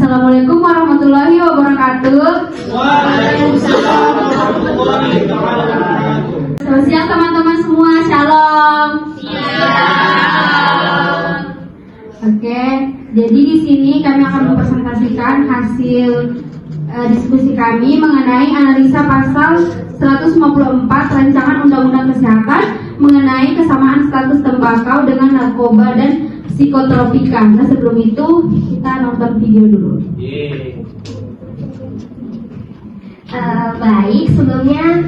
Assalamualaikum warahmatullahi wabarakatuh. Waalaikumsalam warahmatullahi wabarakatuh. Selamat siang teman-teman semua, shalom. Oke, jadi di sini kami akan mempresentasikan hasil diskusi kami mengenai analisa pasal 154 Rancangan Undang-Undang Kesehatan mengenai kesamaan status tembakau dengan narkoba dan psikotropika. Nah, sebelum itu kita nonton video dulu. Baik, sebelumnya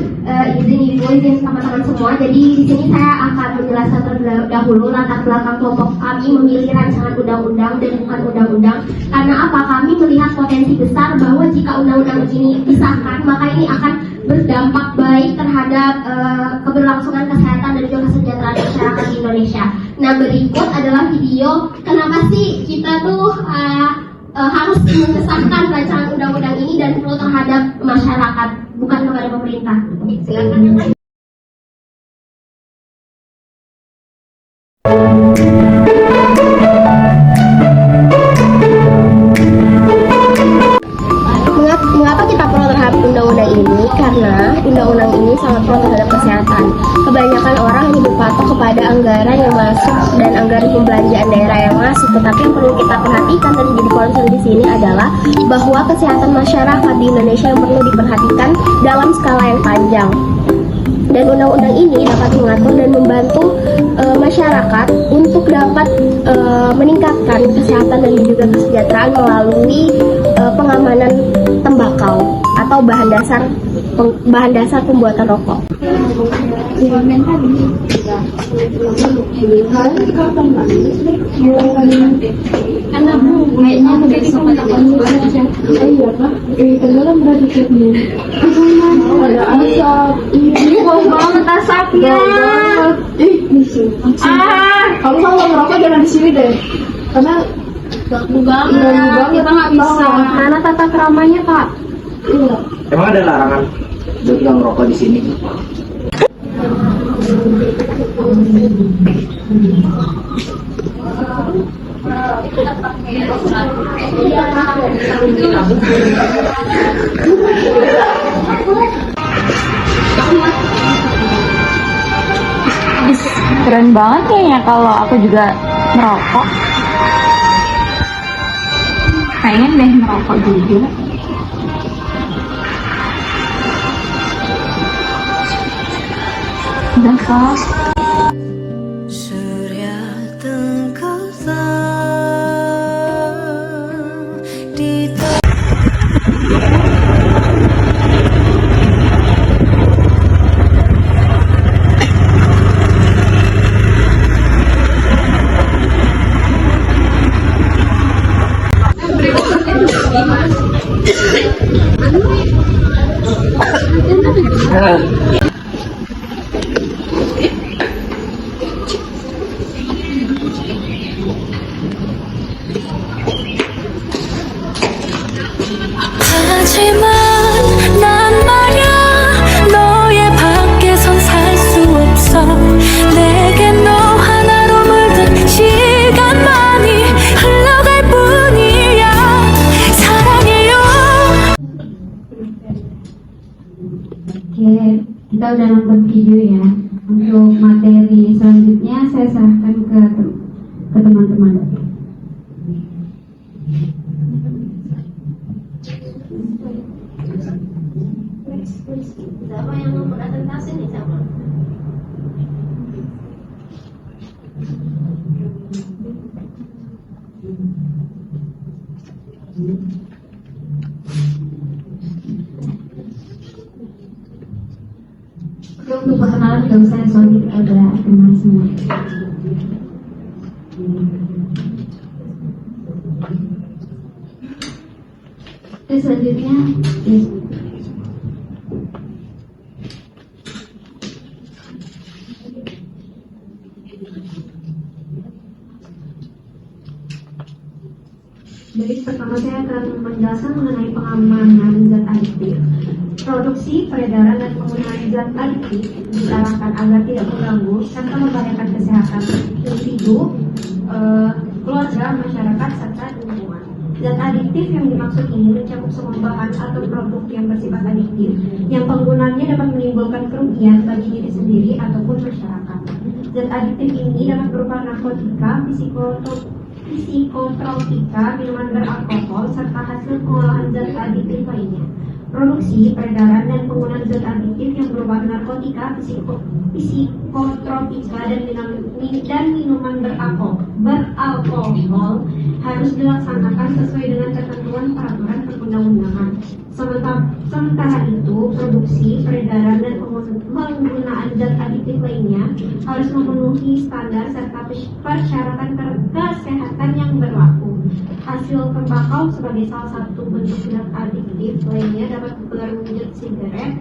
izin teman-teman semua. Jadi di sini saya akan menjelaskan terlebih dahulu latar belakang kelompok kami memilih rancangan undang-undang dan bukan undang-undang. Karena apa? Kami melihat potensi besar bahwa jika undang-undang ini disahkan, maka ini akan berdampak baik terhadap keberlangsungan kesehatan dan juga kesejahteraan masyarakat di Indonesia. Nah, berikut adalah video kenapa sih kita tuh harus mengesahkan rancangan undang-undang ini dan perlu terhadap masyarakat, bukan kepada pemerintah. Silakan yang lain. Mengapa kita perlu terhadap undang-undang ini? Karena undang-undang ini sangat pro terhadap kesehatan. Kebanyakan orang hanya berpatok kepada anggaran yang masuk dan anggaran pembelanjaan daerah yang masuk. Tetapi yang perlu kita perhatikan dan jadi concern di sini adalah bahwa kesehatan masyarakat di Indonesia yang perlu diperhatikan dalam skala yang panjang. Dan undang-undang ini dapat mengatur dan membantu masyarakat untuk dapat meningkatkan kesehatan dan juga kesejahteraan melalui pengamanan tembakau atau bahan dasar pembuatan rokok. Karena kayaknya besok ada asap. ini bau banget asapnya. Kamu kalau ngerokok jangan di sini deh, karena Ganggu banget, kita nggak bisa. mana tata keramanya, Pak? Emang ada larangan buat yang merokok di sini? Keren banget kayaknya kalau aku juga merokok. Pengen deh merokok juga. Udah kok. 하지만 난 말야 너의 밖에선 살 수 없어 내게 너 하나로 물든 시간만이 흘러갈 뿐이야 사랑해요. Oke, kita udah nonton video ya. Untuk materi selanjutnya saya serahkan ke teman-teman. Siapa yang mau presentasi nih, siapa? Untuk perkenalan gak usah, soalnya kita udah kenal semua. Oke, selanjutnya Baik, pertama saya akan menjelaskan mengenai pengamanan zat adiktif. Produksi, peredaran, dan penggunaan zat adiktif diarahkan agar tidak mengganggu serta membahayakan kesehatan individu, keluarga, masyarakat, serta lingkungan. Zat adiktif yang dimaksud ini mencakup semua bahan atau produk yang bersifat adiktif yang penggunaannya dapat menimbulkan kerugian bagi diri sendiri ataupun masyarakat. Zat adiktif ini dapat berupa narkotika, psikotropika, minuman beralkohol, serta hasil pengolahan zat adiktif lainnya. Produksi, peredaran, dan penggunaan zat adiktif yang berupa narkotika, psikotropika, dan minuman beralkohol harus dilaksanakan sesuai dengan ketentuan peraturan perundang-undangan. Sementara itu, produksi, peredaran, dan penggunaan zat adiktif lainnya harus memenuhi standar serta persyaratan kesehatan yang berlaku. Hasil tembakau sebagai salah satu bentuk zat adiktif lainnya dapat berwujud sigaret,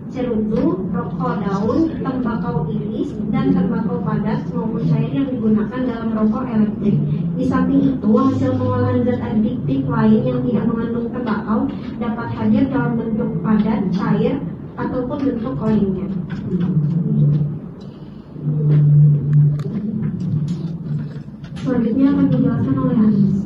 cerutu, rokok daun, tembakau iris, dan tembakau padat maupun cair yang digunakan dalam rokok elektrik. Di samping itu, hasil pengolahan zat adiktif lain yang tidak mengandung tembakau dapat hadir dalam bentuk padat, cair, ataupun bentuk lainnya. Selanjutnya akan dijelaskan oleh Hanis.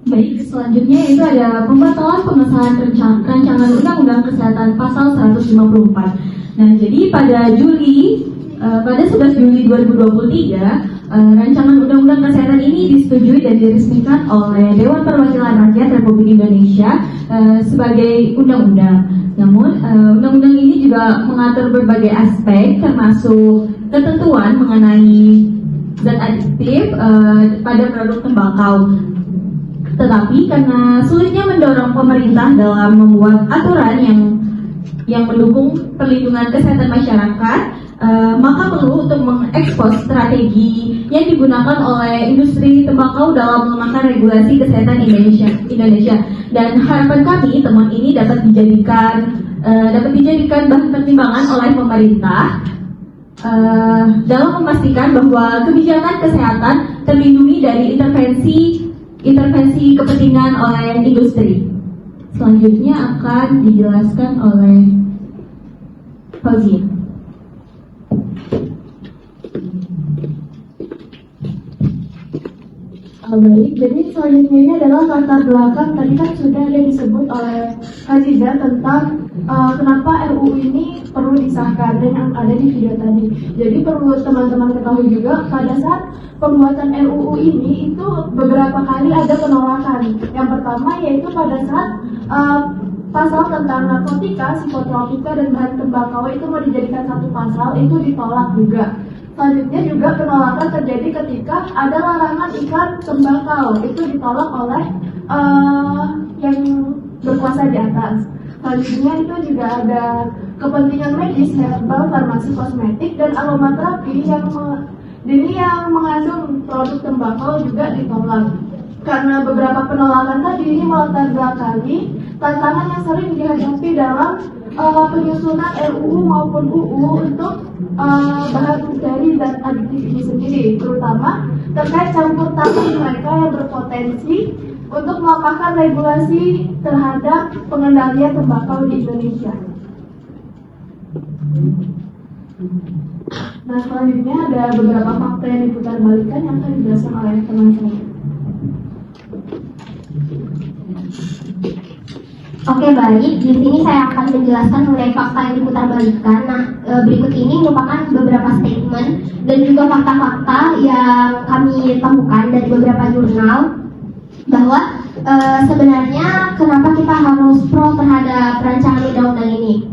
Baik, selanjutnya itu ada pembatalan pengesahan rancangan Undang-Undang Kesehatan Pasal 154. Nah, jadi pada 11 Juli 2023, rancangan Undang-Undang Kesehatan ini disetujui dan diresmikan oleh Dewan Perwakilan Rakyat Republik Indonesia sebagai undang-undang. Namun, undang-undang ini juga mengatur berbagai aspek, termasuk ketentuan mengenai zat adiktif pada produk tembakau. Tetapi karena sulitnya mendorong pemerintah dalam membuat aturan yang mendukung perlindungan kesehatan masyarakat, maka perlu untuk mengekspos strategi yang digunakan oleh industri tembakau dalam menggunakan regulasi kesehatan Indonesia. Dan harapan kami temuan ini dapat dijadikan bahan pertimbangan oleh pemerintah dalam memastikan bahwa kebijakan kesehatan terlindungi dari intervensi kepentingan oleh industri. Selanjutnya akan dijelaskan oleh Fauzia. Baik, jadi selanjutnya ini adalah latar belakang. Tadi kan sudah ada disebut oleh Aziza tentang kenapa RUU ini perlu disahkan dan yang ada di video tadi. Jadi perlu teman-teman ketahui juga pada saat pembuatan RUU ini itu beberapa kali ada penolakan. Yang pertama yaitu pada saat pasal tentang narkotika, psikotropika, dan bahan tembakau itu mau dijadikan satu pasal, itu ditolak juga. Selanjutnya juga penolakan terjadi ketika ada larangan iklan tembakau, itu ditolak oleh yang berkuasa di atas. Selanjutnya itu juga ada kepentingan medis, herbal, farmasi, kosmetik, dan aromaterapi yang mengandung produk tembakau juga ditolak. Karena beberapa penolakan tadi ini melatar belakangi tantangan yang sering dihadapi dalam penyusunan RUU maupun UU untuk bahan dari zat adiktif ini sendiri, terutama terkait campur tangan mereka yang berpotensi untuk melepaskan regulasi terhadap pengendalian tembakau di Indonesia. Nah, selanjutnya ada beberapa fakta yang diputarbalikan yang akan dijelaskan oleh teman saya. Oke, baik. Di sini saya akan menjelaskan mengenai fakta yang diputarbalikan. Nah, berikut ini merupakan beberapa statement dan juga fakta-fakta yang kami temukan dari beberapa jurnal bahwa sebenarnya kenapa kita harus pro terhadap rancangan undang-undang ini.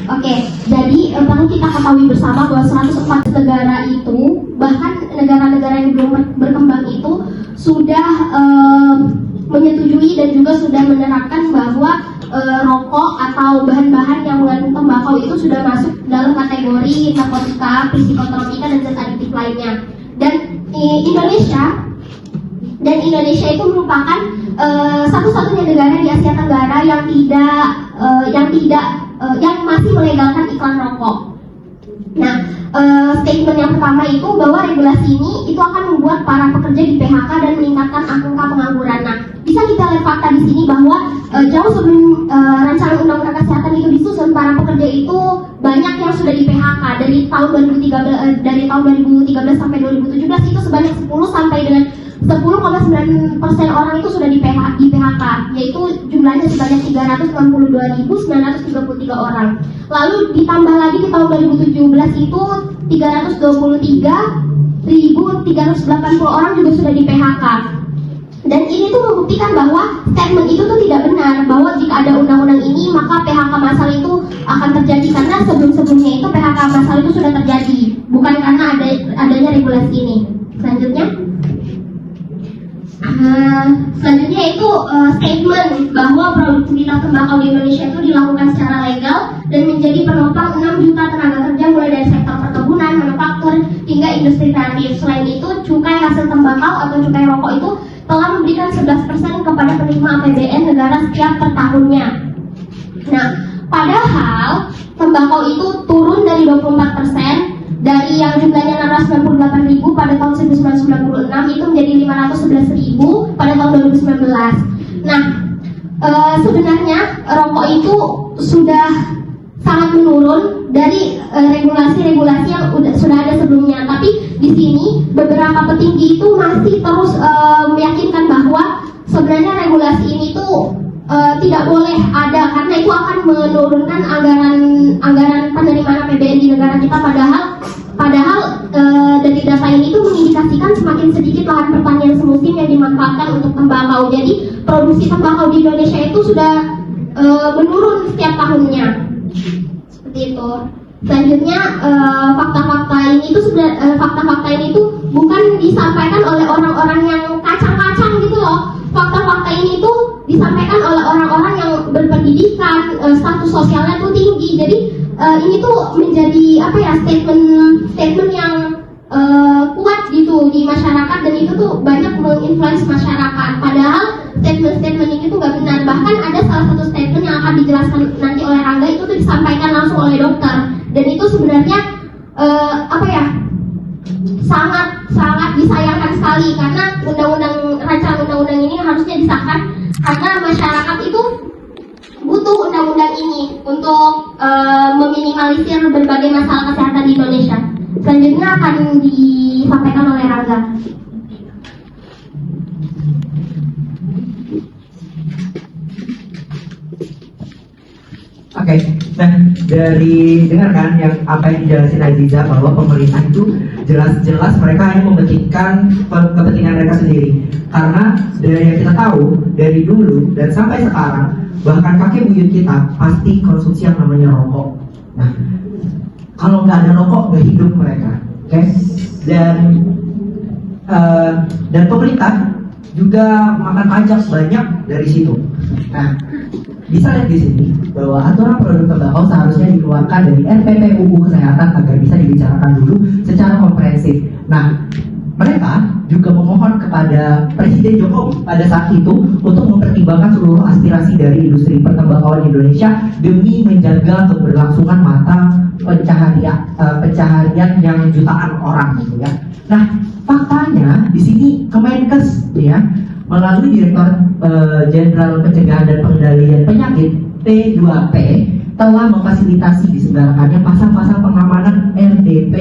Oke, jadi perlu kita ketahui bersama bahwa 104 negara itu, bahkan negara-negara yang belum berkembang itu sudah menyetujui dan juga sudah menerapkan bahwa rokok atau bahan-bahan yang mengandung tembakau itu sudah masuk dalam kategori narkotika, psikotropika, dan zat adiktif lainnya. Dan Indonesia itu merupakan satu-satunya negara di Asia Tenggara yang masih melegalkan iklan rokok. Nah, statement yang pertama itu bahwa regulasi ini itu akan membuat para pekerja di PHK dan meningkatkan angka pengangguran. Nah, bisa kita lihat fakta di sini bahwa jauh sebelum rancangan undang-undang kesehatan itu disusun, para pekerja itu banyak yang sudah di PHK dari tahun 2013 sampai 2017 10,9% orang itu sudah di PHK, yaitu jumlahnya sebanyak 362.933 orang. Lalu ditambah lagi di tahun 2017 itu 323.380 orang juga sudah di PHK. Dan ini tuh membuktikan bahwa statement itu tuh tidak benar, bahwa jika ada undang-undang ini maka PHK massal itu akan terjadi, karena sebelum-sebelumnya itu PHK massal itu sudah terjadi, bukan karena adanya regulasi ini. Selanjutnya itu statement bahwa produktivitas tembakau di Indonesia itu dilakukan secara legal dan menjadi penopang 6 juta tenaga kerja mulai dari sektor perkebunan, manufaktur hingga industri kreatif. Selain itu, cukai hasil tembakau atau cukai rokok itu telah memberikan 11% kepada penerima APBN negara setiap per tahunnya. Nah, padahal tembakau itu turun dari 24% dari yang jumlahnya 698.000 pada tahun 1996 itu menjadi 511.000 pada tahun 2019. Nah, sebenarnya rokok itu sudah sangat menurun dari regulasi-regulasi yang sudah ada sebelumnya. Tapi di sini beberapa petinggi itu masih terus meyakinkan bahwa sebenarnya regulasi ini tuh tidak boleh ada karena itu akan menurunkan anggaran penerimaan APBN di negara kita. Padahal dari data ini itu mengindikasikan semakin sedikit lahan pertanian semusim yang dimanfaatkan untuk tembakau. Jadi produksi tembakau di Indonesia itu sudah menurun setiap tahunnya. Seperti itu. Selanjutnya fakta-fakta ini tuh bukan disampaikan oleh orang-orang yang kacang-kacang gitu loh. Fakta-fakta ini tuh disampaikan oleh orang-orang yang berpendidikan, status sosialnya tuh tinggi. Jadi ini tuh menjadi statement yang kuat gitu di masyarakat, dan itu tuh banyak menginfluence masyarakat. Padahal statement ini tuh gak benar. Bahkan ada salah satu statement yang akan dijelaskan nanti oleh Rangga itu tuh disampaikan langsung oleh dokter, dan itu sebenarnya sangat disayangkan sekali, karena rancangan undang-undang ini harusnya disahkan karena masyarakat itu butuh undang-undang ini untuk meminimalisir berbagai masalah kesehatan di Indonesia. Selanjutnya akan disampaikan oleh Rangga. Oke, nah dari dengarkan yang apa yang dijelasin Aziza, bahwa pemerintah itu jelas-jelas mereka hanya mementingkan kepentingan mereka sendiri. Karena dari yang kita tahu dari dulu dan sampai sekarang, bahkan kakek buyut kita pasti konsumsi yang namanya rokok. Nah, kalau nggak ada rokok nggak hidup mereka, oke? Dan pemerintah juga makan pajak banyak dari situ. Nah, bisa lihat di sini bahwa aturan produk tembakau seharusnya dikeluarkan dari RPPUU Kesehatan agar bisa dibicarakan dulu secara komprehensif. Nah, mereka juga memohon kepada Presiden Jokowi pada saat itu untuk mempertimbangkan seluruh aspirasi dari industri pertembakauan Indonesia demi menjaga keberlangsungan mata pencaharian yang jutaan orang gitu ya. Nah, faktanya di sini Kemenkes ya, melalui Direktur Jenderal Pencegahan dan Pengendalian Penyakit P2P telah memfasilitasi diselenggarakannya pasal-pasal pengamanan RDP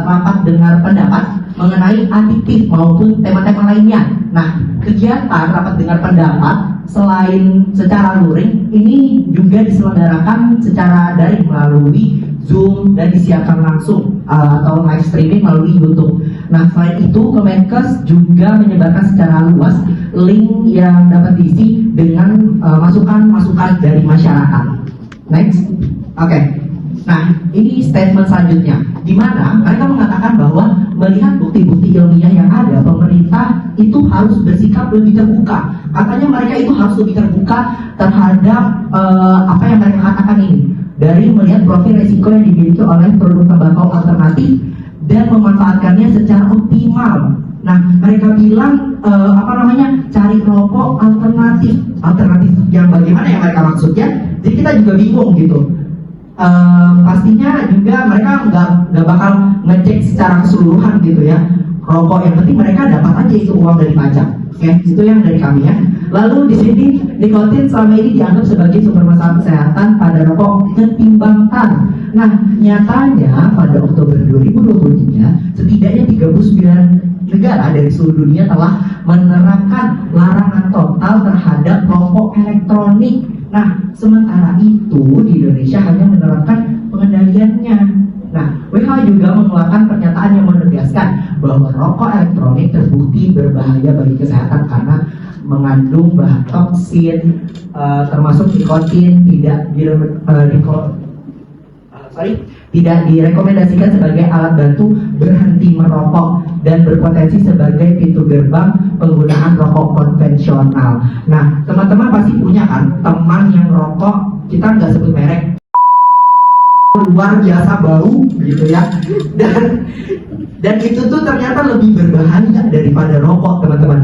rapat dengar pendapat mengenai adiktif maupun tema-tema lainnya. Nah, kegiatan rapat dengar pendapat selain secara luring ini juga diselenggarakan secara daring melalui Zoom dan disiarkan langsung atau live streaming melalui YouTube. Nah, selain itu Kemenkes juga menyebarkan secara luas link yang dapat diisi dengan masukan-masukan dari masyarakat. Next, oke. Nah, ini statement selanjutnya, di mana mereka mengatakan bahwa melihat bukti-bukti ilmiah yang ada, pemerintah itu harus bersikap lebih terbuka. Katanya mereka itu harus lebih terbuka terhadap apa yang mereka katakan ini, dari melihat profil resiko yang dimiliki oleh produk tembakau alternatif dan memanfaatkannya secara optimal. Nah, mereka bilang cari rokok alternatif yang bagaimana yang mereka maksudnya. Jadi kita juga bingung gitu. Pastinya juga mereka nggak bakal ngecek secara keseluruhan gitu ya. Rokok yang penting mereka dapat aja itu uang dari pajak. Oke, itu yang dari kami ya. Lalu di sini nikotin selama ini dianggap sebagai sumber masalah kesehatan pada rokok ketimbang tar. Nah, nyatanya pada Oktober 2023 setidaknya 39 negara dari seluruh dunia telah menerapkan larangan total terhadap rokok elektronik. Nah, sementara itu di Indonesia hanya menerapkan pengendaliannya. Nah, WHO juga mengeluarkan pernyataan yang menegaskan bahwa rokok elektronik terbukti berbahaya bagi kesehatan karena mengandung bahan toksin, termasuk nikotin, tidak direkomendasikan sebagai alat bantu berhenti merokok dan berpotensi sebagai pintu gerbang penggunaan rokok konvensional. Nah, teman-teman pasti punya kan teman yang rokok, kita nggak sebut merek, luar biasa bau gitu ya, dan itu tuh ternyata lebih berbahaya daripada rokok, teman-teman.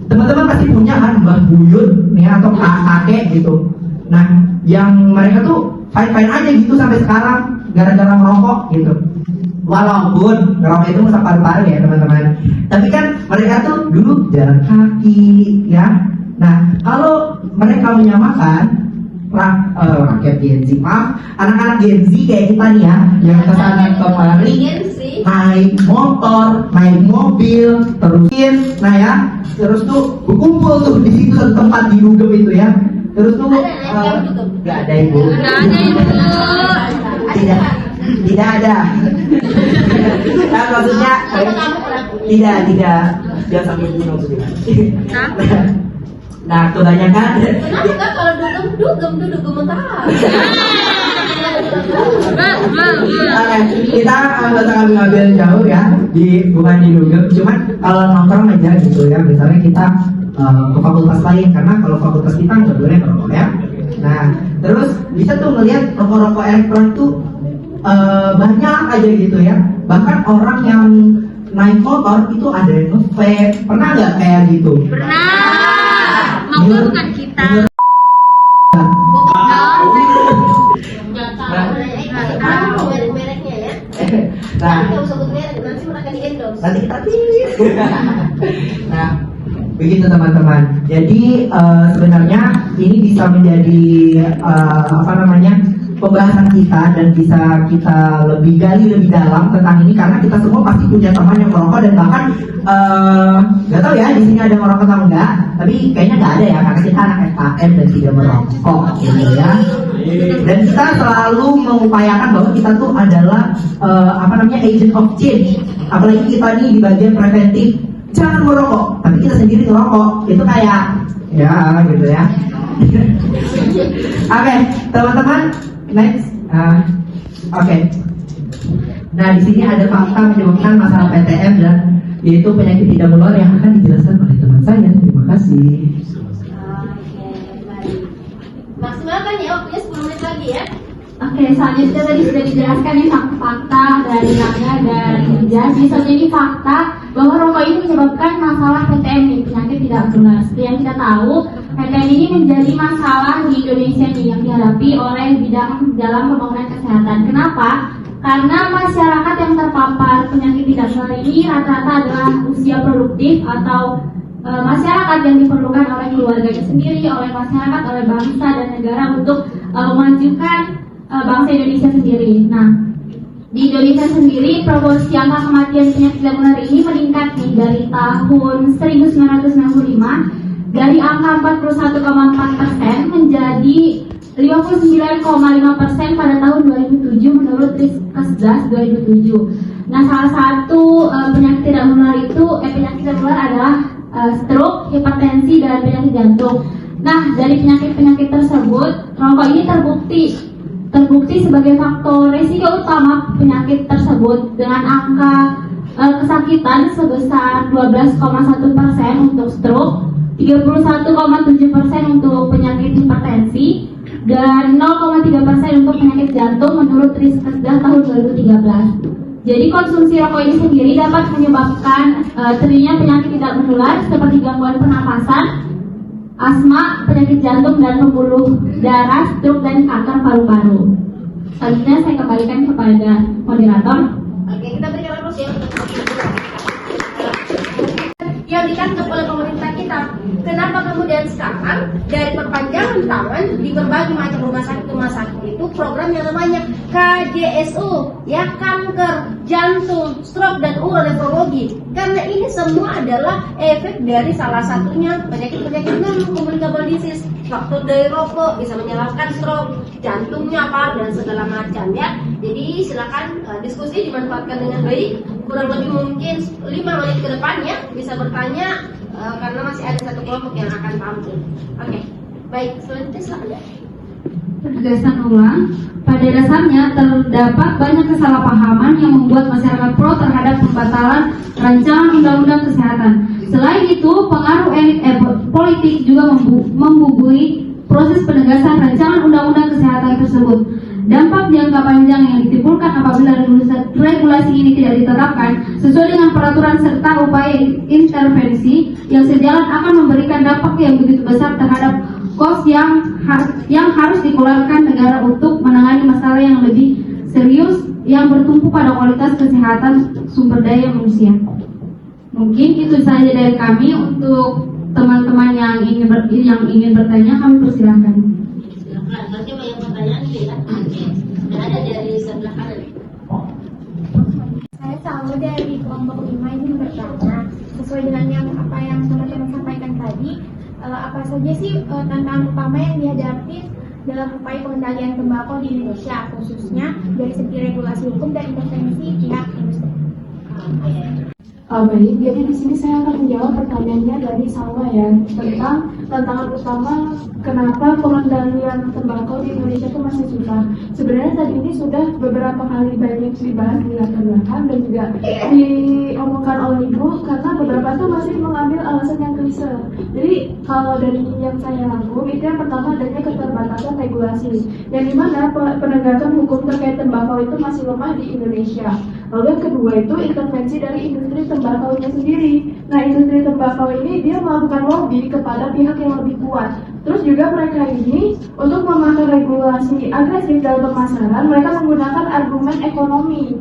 Teman-teman pasti punya kan mbah buyut nih atau kakek gitu. Nah, yang mereka tuh fine aja gitu sampai sekarang gara-gara merokok gitu. Walaupun ngerokok itu merusak paru-paru ya teman-teman, tapi kan mereka tuh dulu jalan kaki ya. Nah, kalau mereka menyamakan rakyat Gen Z, anak-anak Gen Z kayak kita nih ya, yang kesana kemari naik motor, naik mobil, terus tuh berkumpul tuh di situ tempat di Dugem itu ya. Terus tuh nggak ada ibu. Tidak ada. Nah, maksudnya tidak jangan sampai bunuh maksudnya. Nah, kebanyakan. Kenapa kalau dugem utara? Kita nggak usah ngambil jauh ya, bukan di Dugem. Cuman kalau nongkrong aja gitu ya, misalnya kita ke fakultas lain, karena kalau fakultas kita nggak boleh merokok ya. Nah, terus bisa tuh ngelihat rokok-rokok elektronik tuh banyak aja gitu ya. Bahkan orang yang naik motor itu ada yang nge-vape. Pernah nggak kayak gitu? Pernah. Mau kan kita? Mereknya ya. Nah, Nggak usah sebut merek, nanti mereka di endorse. nanti kita Nah, begitu teman-teman. Jadi sebenarnya ini bisa menjadi pembahasan kita dan bisa kita lebih gali lebih dalam tentang ini karena kita semua pasti punya teman yang merokok dan bahkan nggak tahu ya di sini ada merokok atau enggak, tapi kayaknya nggak ada ya karena kita anak FKM dan tidak merokok gitu ya. Dan kita selalu mengupayakan bahwa kita tuh adalah agent of change, apalagi kita nih di bagian preventif. Jangan merokok, tapi kita sendiri ngerokok, itu kayak ya gitu ya. Oke, teman-teman, next. Oke. Nah, di sini ada fakta menyebabkan masalah PTM dan yaitu penyakit tidak menular yang akan dijelaskan oleh teman saya. Terima kasih. Maksimalkan ya, waktunya 10 menit lagi ya. Oke, selanjutnya tadi sudah dijelaskan nih fakta dari Rangga dan Jas. Misalnya ini fakta bahwa rokok ini menyebabkan masalah PTM nih, penyakit tidak menular. Seperti yang kita tahu, PTM ini menjadi masalah di Indonesia nih yang dihadapi oleh bidang dalam pembangunan kesehatan. Kenapa? Karena masyarakat yang terpapar penyakit tidak menular ini rata-rata adalah usia produktif atau masyarakat yang diperlukan oleh keluarganya sendiri, oleh masyarakat, oleh bangsa dan negara untuk memajukan bangsa Indonesia sendiri. Nah, di Indonesia sendiri proporsi angka kematian penyakit tidak menular ini meningkat nih dari tahun 1965 dari angka 41,4% menjadi 59,5% pada tahun 2007 menurut Riskesdas 2007. Nah, salah satu penyakit tidak menular itu penyakit tidak menular adalah stroke, hipertensi dan penyakit jantung. Nah, dari penyakit-penyakit tersebut, rokok ini terbukti sebagai faktor risiko utama penyakit tersebut dengan angka kesakitan sebesar 12,1% untuk stroke, 31,7% untuk penyakit hipertensi, dan 0,3% untuk penyakit jantung menurut Riskesdas tahun 2013. Jadi konsumsi rokok ini sendiri dapat menyebabkan terjadinya penyakit tidak menular seperti gangguan pernapasan, asma, penyakit jantung dan pembuluh darah, stroke dan kanker paru-paru. Selanjutnya saya kembalikan kepada moderator. Oke, kita berikan aplaus ya. Yang ditangkap oleh pemerintah kita pemerintah. Kenapa kemudian sekarang dari perpanjangan tangan di berbagai macam rumah sakit itu program yang namanya KJSU, ya, kanker, jantung, stroke, dan uronefrologi. Karena ini semua adalah efek dari salah satunya penyakit-penyakit non-communicable disease. Faktor dari rokok bisa menyebabkan stroke, jantungnya apa, dan segala macam, ya. Jadi silakan diskusi dimanfaatkan dengan baik. Kurang lebih mungkin 5 menit ke depannya bisa bertanya karena masih ada satu kelompok yang akan tampil. Oke, baik, selanjutnya silakan. Penegasan ulang, pada dasarnya terdapat banyak kesalahpahaman yang membuat masyarakat pro terhadap pembatalan rancangan undang-undang kesehatan. Selain itu, pengaruh elit politik juga membubui proses penegasan rancangan undang-undang kesehatan tersebut. Dampak jangka panjang yang ditimbulkan apabila regulasi ini tidak diterapkan sesuai dengan peraturan serta upaya intervensi yang sejalan akan memberikan dampak yang begitu besar terhadap kos yang harus dikeluarkan negara untuk menangani masalah yang lebih serius yang bertumpu pada kualitas kesehatan sumber daya manusia. Mungkin itu saja dari kami. Untuk teman-teman yang ingin bertanya, kami persilahkan. Silakan, nanti banyak pertanyaan ya. Sudah ada dari sebelah kanan. Saya Salma dari kelompok 5 ini bertanya sesuai dengan apa yang teman-teman sampaikan tadi, apa saja sih tantangan utama yang dihadapi dalam upaya pengendalian tembakau di Indonesia, khususnya dari segi regulasi hukum dan intervensi pihak industri. Baik, jadi di sini saya akan menjawab pertanyaannya dari Salma ya, tentang tantangan utama kenapa pengendalian tembakau di Indonesia itu masih susah. Sebenarnya tadi ini sudah beberapa kali banyak dibahas di latar belakang dan juga diomongkan oleh Ibu, karena beberapa itu masih mengambil alasan yang klise. Jadi kalau dari yang saya rangkum, itu yang pertama adanya keterbatasan regulasi, yang dimana penegakan hukum terkait tembakau itu masih lemah di Indonesia. Lalu yang kedua itu intervensi dari industri tembakaunya sendiri. Nah, industri tembakau ini dia melakukan lobby kepada pihak yang lebih kuat. Terus juga mereka ini untuk memakai regulasi agresif dalam pemasaran, mereka menggunakan argumen ekonomi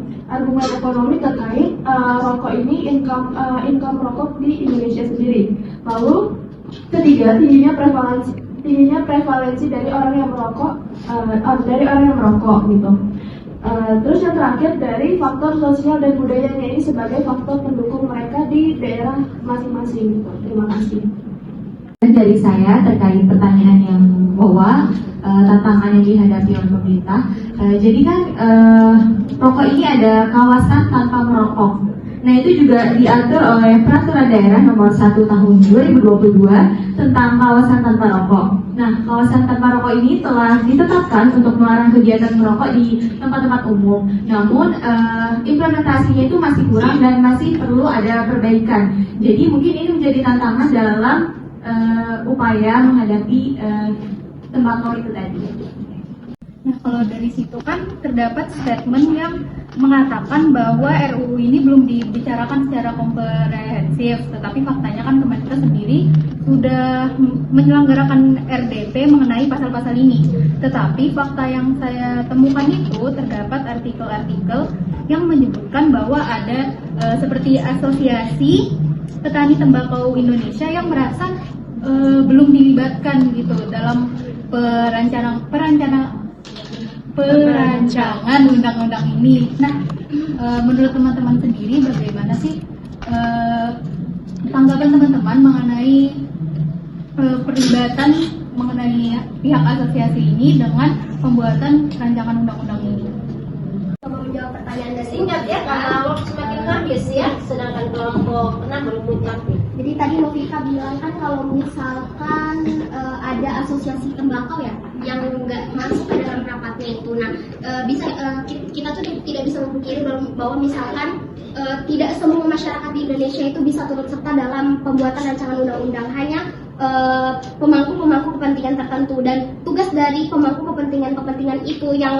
terkait rokok ini, income rokok di Indonesia sendiri. Lalu ketiga, tingginya prevalensi dari orang yang merokok gitu. Terus yang terakhir dari faktor sosial dan budayanya ini sebagai faktor pendukung mereka di daerah masing-masing gitu. Terima kasih. Dari saya terkait pertanyaan yang bahwa tantangan yang dihadapi oleh pemerintah. Jadi kan rokok ini ada kawasan tanpa merokok. Nah, itu juga diatur oleh Peraturan Daerah Nomor 1 Tahun 2022 tentang kawasan tanpa rokok. Nah, kawasan tanpa rokok ini telah ditetapkan untuk melarang kegiatan merokok di tempat-tempat umum. Namun, implementasinya itu masih kurang dan masih perlu ada perbaikan. Jadi, mungkin ini menjadi tantangan dalam upaya menghadapi tembakau itu tadi. Nah, kalau dari situ kan terdapat statement yang mengatakan bahwa RUU ini belum dibicarakan secara komprehensif, tetapi faktanya kan Kemenkes sendiri sudah menyelenggarakan RDP mengenai pasal-pasal ini. Tetapi fakta yang saya temukan itu terdapat artikel-artikel yang menyebutkan bahwa ada seperti Asosiasi Petani Tembakau Indonesia yang merasa belum dilibatkan gitu dalam perancangan undang-undang ini. Nah, menurut teman-teman sendiri bagaimana sih tanggapan teman-teman mengenai perlibatan mengenai pihak asosiasi ini dengan pembuatan rancangan undang-undang ini? Mau menjawab pertanyaan singkat ya, karena waktu semakin habis ya, sedangkan kelompok 6 belum mencapai. Jadi tadi Novika bilang kan kalau misalkan ada asosiasi tembakau ya yang nggak masuk ke dalam rapatnya itu, nah kita tuh tidak bisa memungkiri bahwa misalkan tidak semua masyarakat di Indonesia itu bisa turut serta dalam pembuatan rancangan undang-undang, hanya pemangku kepentingan tertentu, dan tugas dari pemangku kepentingan itu yang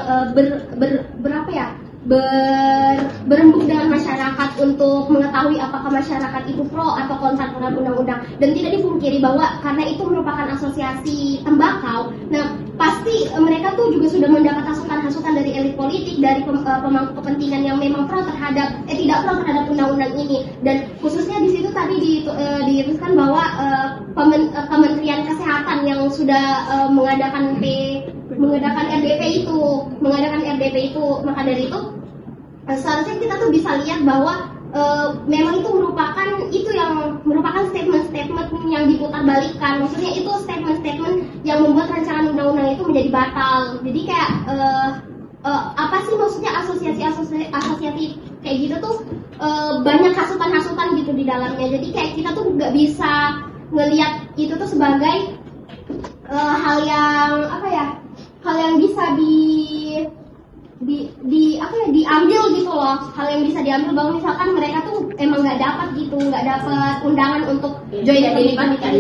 berembuk dengan masyarakat untuk mengetahui apakah masyarakat itu pro atau kontra terhadap undang-undang. Dan tidak dipungkiri bahwa karena itu merupakan asosiasi tembakau, nah pasti mereka tuh juga sudah mendapat hasutan dari elit politik, dari pemangku kepentingan yang memang tidak pro terhadap undang-undang ini. Dan khususnya di situ tadi dituliskan bahwa yang sudah mengadakan RDP itu. Maka dari itu seharusnya kita tuh bisa lihat bahwa memang itu merupakan statement-statement yang diputarbalikkan. Maksudnya itu statement-statement yang membuat rancangan undang-undang itu menjadi batal. Jadi kayak apa sih maksudnya asosiasi kayak gitu tuh banyak hasutan-hasutan gitu di dalamnya. Jadi kayak kita tuh nggak bisa ngelihat itu tuh sebagai hal yang bisa diambil gitu loh, hal yang bisa diambil bahwa misalkan mereka tuh emang nggak dapat undangan untuk join tidak dilibatkan.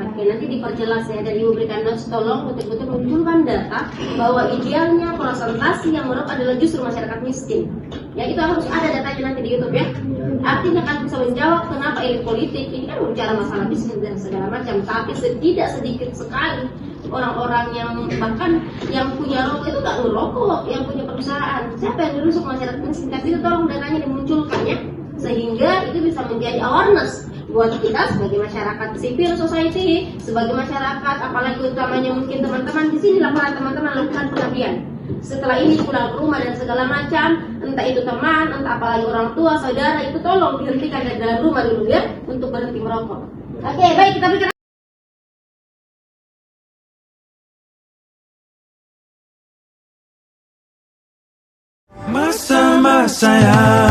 Oke, nanti diperjelas ya dan diberikan notes, tolong betul-betul munculkan data bahwa idealnya prosentasi yang merokok adalah justru masyarakat miskin. Ya itu harus ada datanya nanti di YouTube ya. Artinya kan bisa menjawab kenapa elit politik ini kan berbicara masalah bisnis dan segala macam, tapi tidak sedikit sekali orang-orang yang bahkan yang punya rokok itu nggak ngerokok, yang punya perusahaan. Siapa yang dirusuk masyarakat miskin? Tapi itu tolong datanya dimunculkan ya, sehingga itu bisa menjadi awareness buat kita sebagai masyarakat civil society, sebagai masyarakat, apalagi utamanya mungkin teman-teman di sini laporan teman-teman lakukan pengabdian. Setelah ini pulang ke rumah dan segala macam, entah itu teman, entah apalagi orang tua, saudara, itu tolong dihentikan dari dalam rumah dulu ya untuk berhenti merokok. Oke, baik, kita berikan. Masa-masa yang